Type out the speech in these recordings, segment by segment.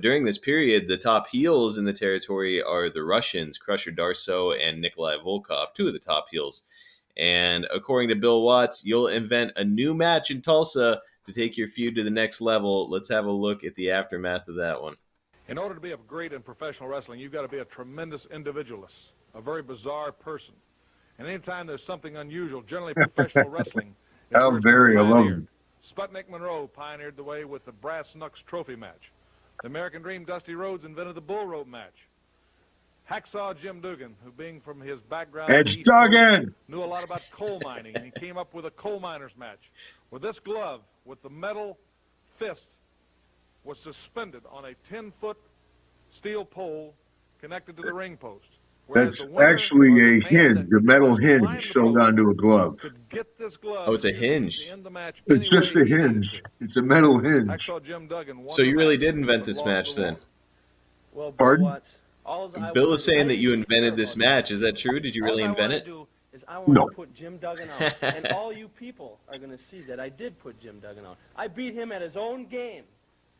During this period, the top heels in the territory are the Russians, Crusher Darsow and Nikolai Volkov, two of the top heels. And according to Bill Watts, you'll invent a new match in Tulsa to take your feud to the next level. Let's have a look at the aftermath of that one. In order to be a great in professional wrestling, you've got to be a tremendous individualist, a very bizarre person. And anytime there's something unusual, generally professional wrestling is How where it's very been alone. pioneered. Sputnik Monroe pioneered the way with the Brass Knucks trophy match. The American Dream Dusty Rhodes invented the bull rope match. Hacksaw Jim Duggan, who being from his background It's Duggan! knew a lot about coal mining, and he came up with a coal miners match. With this glove, with the metal fist, was suspended on a 10-foot steel pole connected to the ring post. That's actually a hinge, a metal hinge sewed onto a glove. Oh, it's a hinge. It's just a hinge. It's a metal hinge. So you really did invent this match then? Well, Pardon? Bill is saying that you invented this match. Is that true? Did you really invent it? I want to put Jim Duggan out, and all you people are going to see that I did put Jim Duggan out. I beat him at his own game.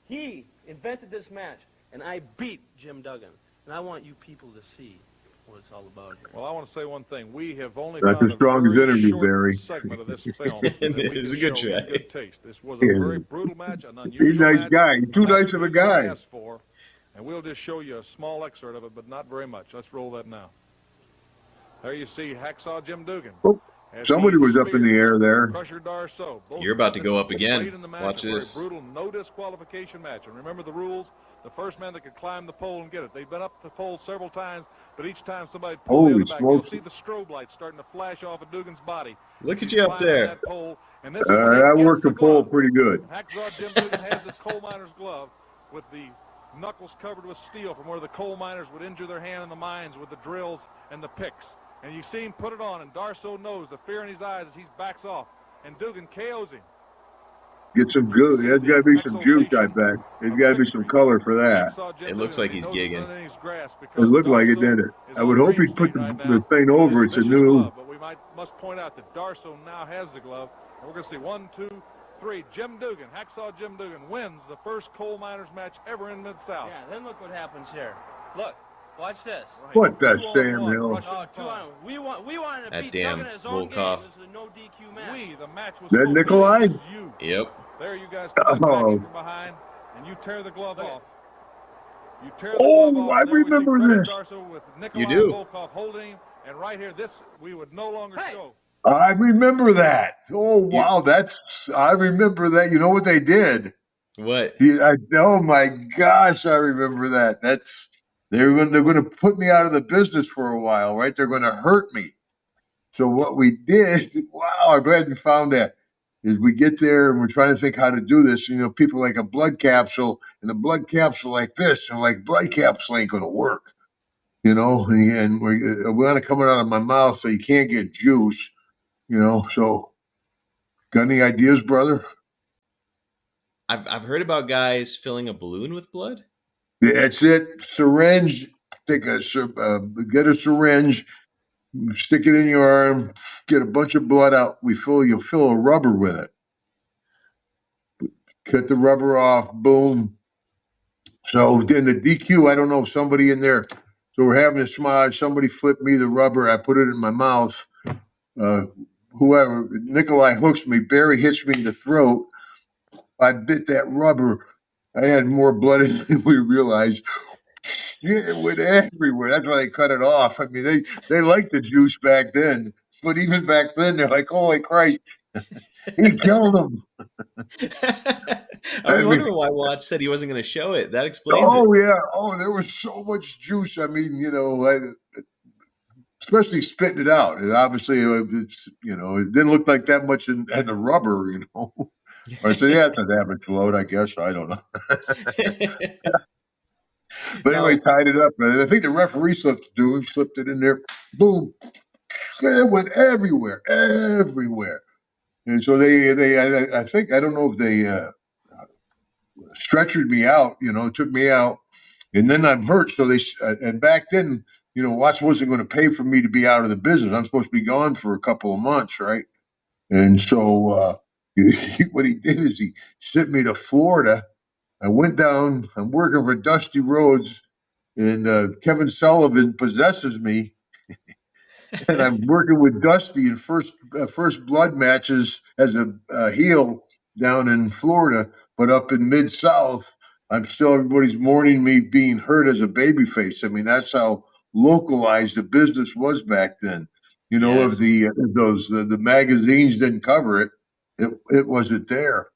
He invented this match, and I beat Jim Duggan. And I want you people to see what it's all about here. Well, I want to say one thing. We have only That's found the strongest interview, short Barry. segment of this film. It was a good try. Good taste. This was a very brutal match, an unusual He's a nice match. guy. He's too nice of a guy. Asked for, and we'll just show you a small excerpt of it, but not very much. Let's roll that now. There you see Hacksaw Jim Duggan. Oh, somebody was up in the air there. Crusher Darsow. You're about to go up again. In the match, Watch this. A very brutal, no disqualification match. And remember the rules? The first man that could climb the pole and get it. They've been up the pole several times, but each time somebody pulled the other back. You'll see the strobe light starting to flash off of Duggan's body. Look at you up there. I worked the pole pretty good. Hacksaw Jim Duggan has his coal miner's glove with the knuckles covered with steel from where the coal miners would injure their hand in the mines with the drills and the picks. And you see him put it on, and Darsow knows the fear in his eyes as he backs off. And Duggan KOs him. Get some good. There's got to be some juice, I bet. There's got to be some color for that. It looks like he's gigging. It looked like it, didn't it? I would hope he'd put the thing over. It's a new... But we must point out that Darsow now has the glove. And we're going to see 1, 2, 3. Jim Duggan, Hacksaw Jim Duggan, wins the first coal miners match ever in Mid-South. Yeah, then look what happens here. Look. Watch this. What the damn hell? We wanted to that beat damn Duggan his own Volkov. game. This is a no DQ match. The match was that Nikolai? Yep. There you guys come back in from behind, and you tear the glove off. You tear the glove off. I remember this. With Nikolai You do. Volkov holding him, and right here, this we would no longer show. I remember that. Oh, wow. I remember that. You know what they did? What? Oh, my gosh. I remember that. They're going to put me out of the business for a while, right? They're going to hurt me. So what we did, wow, I'm glad you found that, is we get there and we're trying to think how to do this. You know, people like a blood capsule and a blood capsule like this, and like blood capsule ain't going to work, you know, and we want to come out of my mouth so you can't get juice, you know. So got any ideas, brother? I've heard about guys filling a balloon with blood. That's it. Syringe. Get a syringe, stick it in your arm, get a bunch of blood out. You'll fill a rubber with it. Cut the rubber off. Boom. So then the DQ, I don't know if somebody in there. So we're having a smudge. Somebody flipped me the rubber. I put it in my mouth. Whoever, Nikolai hooks me. Barry hits me in the throat. I bit that rubber. I had more blood in it than we realized. Yeah, it went everywhere. That's why they cut it off. I mean, they liked the juice back then. But even back then, they're like, holy Christ, he killed him. I was wondering why Watts said he wasn't going to show it. That explains it. Oh, yeah. Oh, there was so much juice. I mean, you know, especially spitting it out. And obviously, it's, you know, it didn't look like that much in the rubber, you know. I said, yeah, it's an average load, I guess. I don't know. But anyway, tied it up. And I think the referee slipped it in there. Boom. It went everywhere. And so I think, I don't know if they stretchered me out, you know, took me out. And then I'm hurt. So and back then, you know, Watts wasn't going to pay for me to be out of the business. I'm supposed to be gone for a couple of months, right? And so what he did is he sent me to Florida I went down. I'm working for Dusty Rhodes, and Kevin Sullivan possesses me, and I'm working with Dusty in first blood matches as a heel down in Florida, but up in Mid South, I'm still everybody's mourning me being hurt as a babyface. I mean, that's how localized the business was back then. You know, Yes. if the magazines didn't cover it, it wasn't there.